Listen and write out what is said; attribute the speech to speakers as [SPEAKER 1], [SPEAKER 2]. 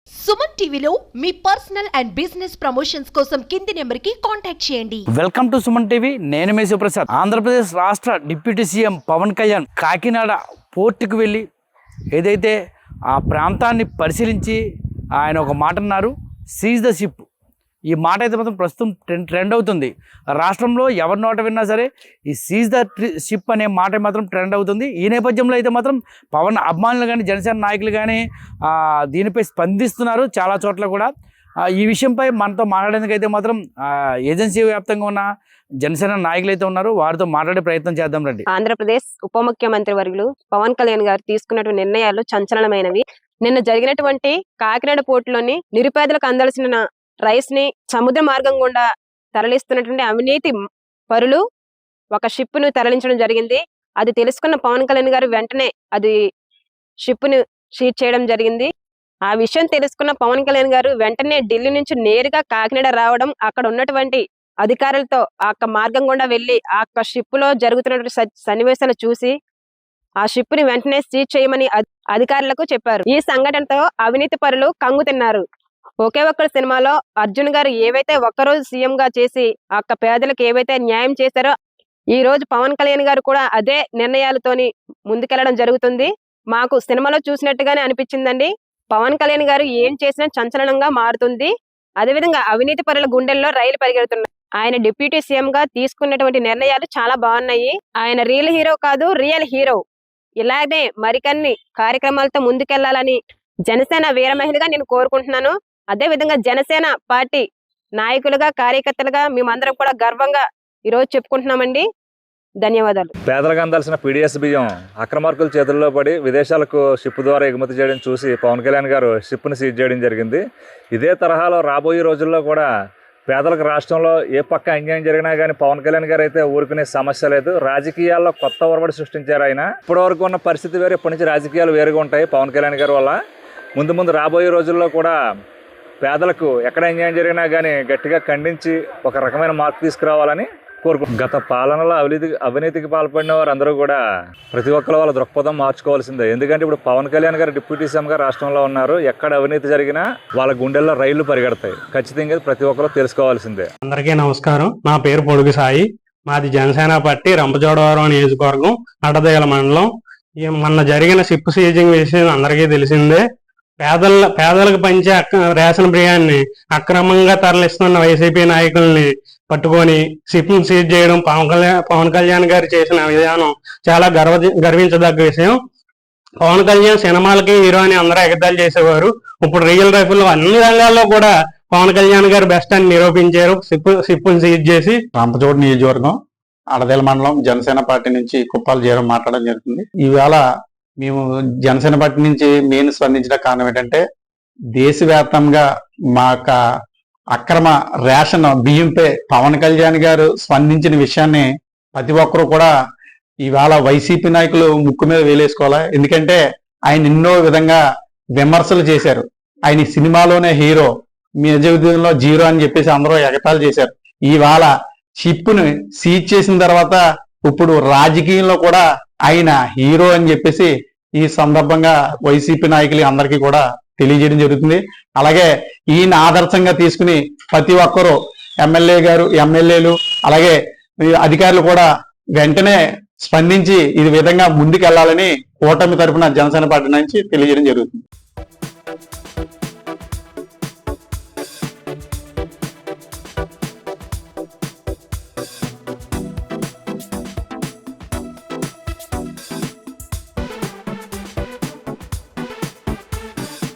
[SPEAKER 1] సుమన్ టీవీలో మీ personal and business promotions కోసం కింది నెంబర్కి కాంటాక్ట్ చేయండి.
[SPEAKER 2] Welcome to Suman TV. నేను మీ శివప్రసాద్. ఆంధ్రప్రదేశ్ రాష్ట్ర డిప్యూటీ సీఎం పవన్ కళ్యాణ్ కాకినాడ పోర్టుకు వెళ్ళి ఏదైతే ఆ ప్రాంతాన్ని పరిశీలించి ఆయన ఒక మాట అన్నారు, సీజ్ ద షిప్. ఈ మాట అయితే మాత్రం ప్రస్తుతం ట్రెండ్ అవుతుంది. రాష్ట్రంలో ఎవరి నోట విన్నా సరే ఈ సీజ్ ద షిప్ అనే మాట మాత్రం ట్రెండ్ అవుతుంది. ఈ నేపథ్యంలో అయితే మాత్రం పవన్ అభిమానులు కానీ జనసేన నాయకులు కానీ దీనిపై స్పందిస్తున్నారు చాలా చోట్ల కూడా. ఈ విషయంపై మనతో మాట్లాడేందుకు అయితే మాత్రం ఏజెన్సీ వ్యాప్తంగా ఉన్న జనసేన నాయకులు అయితే ఉన్నారు, వారితో మాట్లాడే ప్రయత్నం చేద్దాం రండి.
[SPEAKER 3] ఆంధ్రప్రదేశ్ ఉప ముఖ్యమంత్రి వర్యులు పవన్ కళ్యాణ్ గారు తీసుకున్నటువంటి నిర్ణయాలు సంచలనమైనవి. నిన్న జరిగినటువంటి కాకినాడ పోర్టులోని నిరుపేదలకు అందాల్సిన రైస్ ని సముద్ర మార్గం గుండా తరలిస్తున్నటువంటి అవినీతి పరులు ఒక షిప్ ను తరలించడం జరిగింది. అది తెలుసుకున్న పవన్ కళ్యాణ్ గారు వెంటనే అది షిప్ ను సీజ్ చేయడం జరిగింది. ఆ విషయం తెలుసుకున్న పవన్ కళ్యాణ్ గారు వెంటనే ఢిల్లీ నుంచి నేరుగా కాకినాడ రావడం, అక్కడ ఉన్నటువంటి అధికారులతో ఆ మార్గం గుండా వెళ్లి ఆ షిప్ లో జరుగుతున్నటువంటి సన్నివేశాలు చూసి ఆ షిప్ ని వెంటనే సీజ్ చేయమని అధికారులకు చెప్పారు. ఈ సంఘటనతో అవినీతి పరులు కంగు తిన్నారు. ఒకే ఒక్కరు సినిమాలో అర్జున్ గారు ఏవైతే ఒక్కరోజు సీఎం గా చేసి ఆ పేదలకు ఏవైతే న్యాయం చేశారో ఈ రోజు పవన్ కళ్యాణ్ గారు కూడా అదే నిర్ణయాలతోని ముందుకెళ్లడం జరుగుతుంది. మాకు సినిమాలో చూసినట్టుగానే అనిపించిందండి. పవన్ కళ్యాణ్ గారు ఏం చేసినా సంచలనంగా మారుతుంది. అదేవిధంగా అవినీతి పరుల గుండెల్లో రైలు పరిగెడుతున్నాయి. ఆయన డిప్యూటీ సీఎం గా తీసుకున్నటువంటి నిర్ణయాలు చాలా బాగున్నాయి. ఆయన రియల్ హీరో కాదు, రియల్ హీరో. ఇలాగే మరికన్ని కార్యక్రమాలతో ముందుకెళ్లాలని జనసేన వీర మహిళగా నేను కోరుకుంటున్నాను. అదే విధంగా జనసేన పార్టీ నాయకులుగా కార్యకర్తలుగా మేమందరం కూడా గర్వంగా ఈరోజు చెప్పుకుంటున్నామండి. ధన్యవాదాలు.
[SPEAKER 4] పేదలకు అందాల్సిన పీడిఎస్ బియ్యం అక్రమార్కుల చేతుల్లో పడి విదేశాలకు షిప్ ద్వారా ఎగుమతి చేయడం చూసి పవన్ కళ్యాణ్ గారు షిప్ను సీజ్ చేయడం జరిగింది. ఇదే తరహాలో రాబోయే రోజుల్లో కూడా పేదలకు రాష్ట్రంలో ఏ పక్క అన్యాయం జరిగినా కానీ పవన్ కళ్యాణ్ గారు అయితే ఊరుకునే సమస్య లేదు. రాజకీయాల్లో కొత్త ఒరవడి సృష్టించారు ఆయన. ఇప్పటివరకు ఉన్న పరిస్థితి వేరే, ఇప్పటి నుంచి రాజకీయాలు వేరుగా ఉంటాయి పవన్ కళ్యాణ్ గారి వల్ల. ముందు రాబోయే రోజుల్లో కూడా పేదలకు ఎక్కడ అన్యాయం జరిగినా కానీ గట్టిగా ఖండించి ఒక రకమైన మార్పు తీసుకురావాలని కోరుకుంటున్నాం. గత పాలనలో అవినీతికి పాల్పడిన వారు అందరూ కూడా ప్రతి ఒక్కరు వాళ్ళ దృక్పథం మార్చుకోవాల్సిందే. ఎందుకంటే ఇప్పుడు పవన్ కళ్యాణ్ గారు డిప్యూటీ సీఎంగా రాష్ట్రంలో ఉన్నారు. ఎక్కడ అవినీతి జరిగినా వాళ్ళ గుండెల్లో రైళ్లు పరిగెడతాయి. ఖచ్చితంగా ప్రతి ఒక్కరు తెలుసుకోవాల్సిందే.
[SPEAKER 5] అందరికీ నమస్కారం. నా పేరు పొడుగు సాయి. మాది జనసేన పార్టీ రంపచోడవరం నియోజకవర్గం, అడ్డదయల మండలం. మొన్న జరిగిన షిప్ సీజింగ్ విషయం అందరికీ తెలిసిందే. పేదలకు పంచే రేషన్ బియ్యాన్ని అక్రమంగా తరలిస్తున్న వైసీపీ నాయకుల్ని పట్టుకొని షిప్ సీజ్ చేయడం పవన్ కళ్యాణ్ గారు చేసిన విధానం చాలా గర్వించదగ్గ విషయం. పవన్ కళ్యాణ్ సినిమాలకి హీరో అని అందరూ ఎగతాళి చేసేవారు. ఇప్పుడు రియల్ లైఫ్ లో అన్ని రంగాల్లో కూడా పవన్ కళ్యాణ్ గారు బెస్ట్ అని నిరూపించారు. షిప్ సీజ్ చేసి.
[SPEAKER 6] రంపచోడ నియోజకవర్గం, అడదేల మండలం, జనసేన పార్టీ నుంచి కుప్పాల జీరం మాట్లాడడం జరుగుతుంది. ఈవేళ మేము జనసేన పార్టీ నుంచి మెయిన్ స్పందించిన కారణం ఏంటంటే, దేశవ్యాప్తంగా మా అక్రమ రేషన్ బియ్యంపై పవన్ కళ్యాణ్ గారు స్పందించిన విషయాన్ని ప్రతి ఒక్కరూ కూడా ఇవాళ వైసీపీ నాయకులు ముక్కు మీద వేలేసుకోవాలి. ఎందుకంటే ఆయన ఎన్నో విధంగా విమర్శలు చేశారు. ఆయన సినిమాలోనే హీరో, మీ జీవితంలో జీరో అని చెప్పేసి అందరూ ఎగతాళి చేశారు. ఇవాళ షిప్ను సీజ్ చేసిన తర్వాత ఇప్పుడు రాజకీయంలో కూడా ఆయన హీరో అని చెప్పేసి ఈ సందర్భంగా వైసీపీ నాయకులు అందరికీ కూడా తెలియజేయడం జరుగుతుంది. అలాగే ఈయన ఆదర్శంగా తీసుకుని ప్రతి ఒక్కరూ ఎమ్మెల్యేలు అలాగే అధికారులు కూడా వెంటనే స్పందించి ఈ విధంగా ముందుకెళ్లాలని కూటమి తరఫున జనసేన పార్టీ నుంచి తెలియజేయడం జరుగుతుంది.